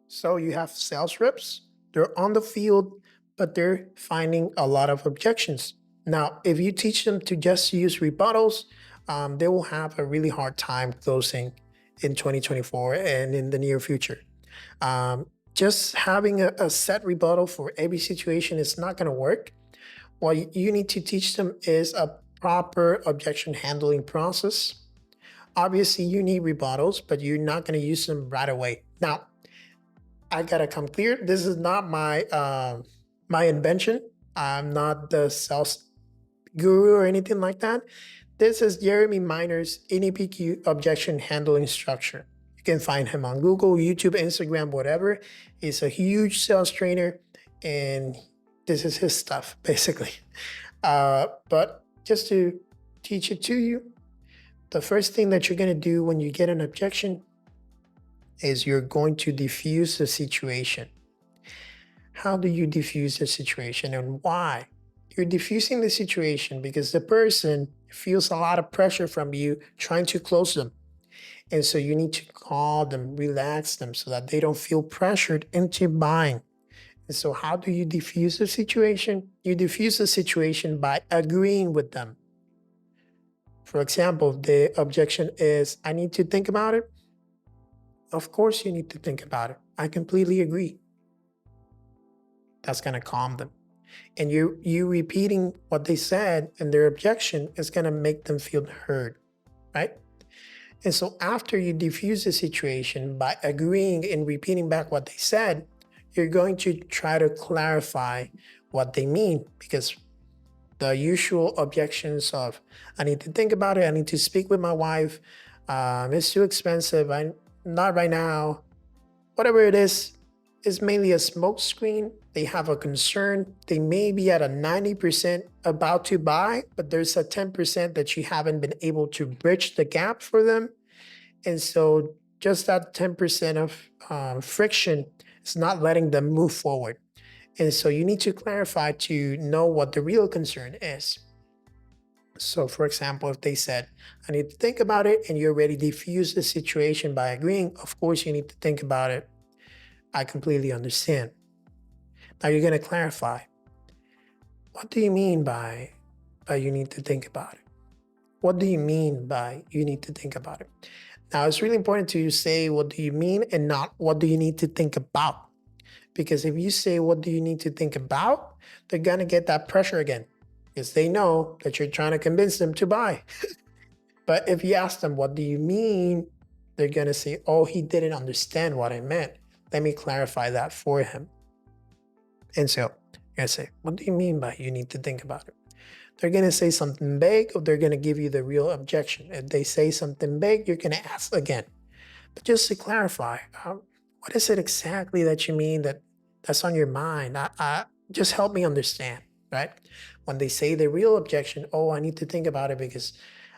So you have sales reps, they're on the field, but they're finding a lot of objections. Now, if you teach them to just use rebuttals, they will have a really hard time closing in 2024 and in the near future. Just having a set rebuttal for every situation is not going to work. What you need to teach them is a proper objection handling process. Obviously, you need rebuttals, but you're not going to use them right away. Now, I gotta come clear. This is not my invention. I'm not the sales guru or anything like that. This is Jeremy Miner's NEPQ objection handling structure. You can find him on Google, YouTube, Instagram, whatever. He's a huge sales trainer, and this is his stuff, basically. But just to teach it to you, the first thing that you're going to do when you get an objection is you're going to diffuse the situation. How do you diffuse the situation and why? You're diffusing the situation because the person feels a lot of pressure from you trying to close them. And so you need to calm them, relax them so that they don't feel pressured into buying. And so how do you diffuse the situation? You diffuse the situation by agreeing with them. For example, the objection is, I need to think about it. Of course you need to think about it. I completely agree. That's going to calm them. And you repeating what they said and their objection is going to make them feel heard, right? And so after you diffuse the situation by agreeing and repeating back what they said, you're going to try to clarify what they mean, because the usual objections of, I need to think about it, I need to speak with my wife, it's too expensive, not right now, whatever it is mainly a smoke screen. They have a concern. They may be at a 90% about to buy, but there's a 10% that you haven't been able to bridge the gap for them. And so just that 10% of friction is not letting them move forward. And so you need to clarify to know what the real concern is. So for example, if they said, I need to think about it, and you already diffuse the situation by agreeing, of course you need to think about it. I completely understand. Now you're going to clarify. What do you mean by you need to think about it? What do you mean by you need to think about it? Now it's really important to say what do you mean and not what do you need to think about. Because if you say what do you need to think about, they're going to get that pressure again, because they know that you're trying to convince them to buy. But if you ask them what do you mean, they're going to say, oh, he didn't understand what I meant. Let me clarify that for him. And so you're going to say, what do you mean by you need to think about it? They're going to say something vague, or they're going to give you the real objection. If they say something vague, you're going to ask again. But just to clarify, what is it exactly that you mean that's on your mind? Just help me understand, right? When they say the real objection, oh, I need to think about it because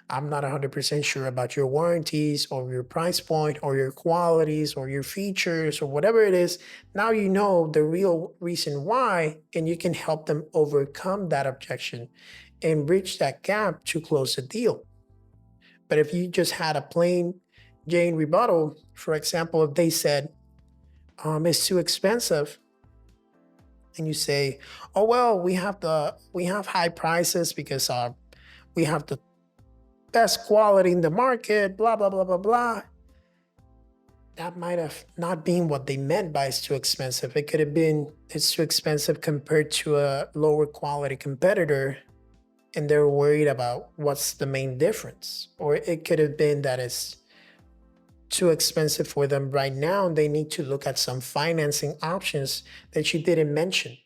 I'm not 100% sure about your warranties or your price point or your qualities or your features or whatever it is. Now you know the real reason why, and you can help them overcome that objection and bridge that gap to close the deal. But if you just had a plain Jane rebuttal, for example, if they said, it's too expensive, and you say, oh, well, we have high prices because we have the best quality in the market, blah, blah, blah, blah, blah. That might have not been what they meant by it's too expensive. It could have been it's too expensive compared to a lower quality competitor, and they're worried about what's the main difference. Or it could have been that it's too expensive for them right now, and they need to look at some financing options that you didn't mention.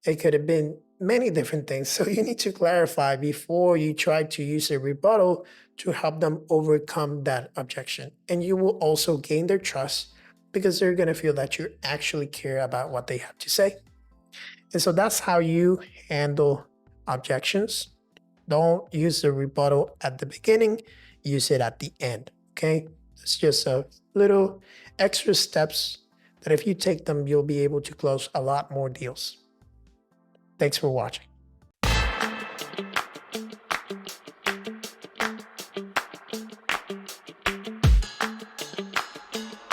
It could have been many different things. So you need to clarify before you try to use a rebuttal to help them overcome that objection. And you will also gain their trust because they're going to feel that you actually care about what they have to say. And so that's how you handle objections. Don't use the rebuttal at the beginning, use it at the end, okay? It's just a little extra steps that if you take them, you'll be able to close a lot more deals. Thanks for watching.